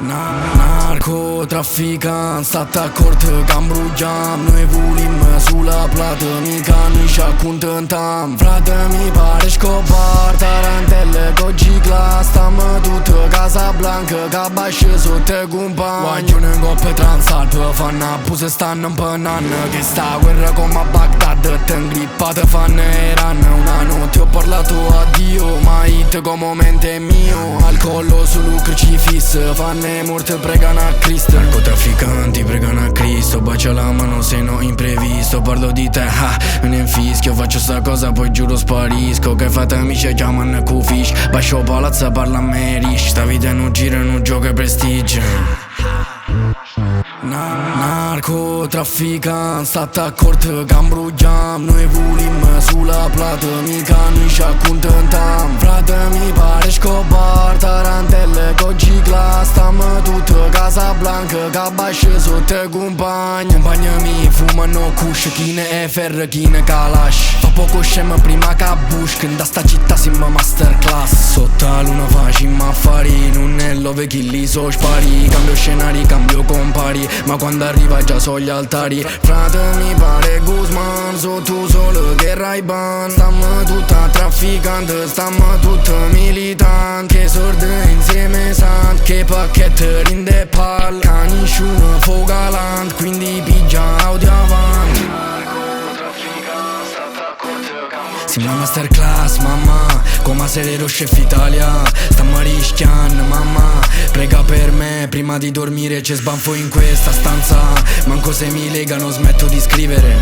Narcotrafficant, stat acord că ambrugiam. Noi volim sulla plată, mica nu-i și acuntentam. Frate mi pare Escobar, tarantelle con G-Class. Stam tutto Casablanca, cabba sceso te compagni. Guaglione in coppe transal, per fanno puse stanno un po' nanno. Che sta guerra come a Baghdad, te inglippate fanno Iran. Una notte ho parlato a Dio, ma hit come mente mio. Al collo sul crocifisso, fanno morte pregano a Cristo. Narcotrafficanti pregano a Cristo, bacia la mano se no imprevisto. Parlo di te, me ne infischio, faccio sta cosa poi giuro sparisco. Che fate amici e chiamano Q-Fish, bascio palazzo parla a me risch. Sta vita non gira, non gioca prestigio. Narcotrafficant, stat acord că ambrugiam. Noi volim sulla plată, mica nu-i și acuntentam. Frate mi pare Escobar, tarantelle con G-Class. Stam tutto Casablanca, cabba sceso te compagni. Compagni fumano kush, chine e ferro, chine calash. Fa poco scemo prima ca Bush, când a sta città siamo masterclass. Sotto la luna facciamo affari, non è love chi li so spari. Cambio scenari, cambio compari, ma quando arriva già so gli altari. Frate mi pare Guzman, sotto solo che Ray-Ban. Stiamo tutta trafficante, stiamo tutto militant. Che sordi insieme sant, che pacchetteri in de pal. Ca nessuno fu galant, quindi pigia audio avanti. Siamo una masterclass, mamma, come se le Chef Italia. Stiamo rischiando, mamma, prega per me, prima di dormire c'è sbanfo in questa stanza. Manco se mi lega non smetto di scrivere.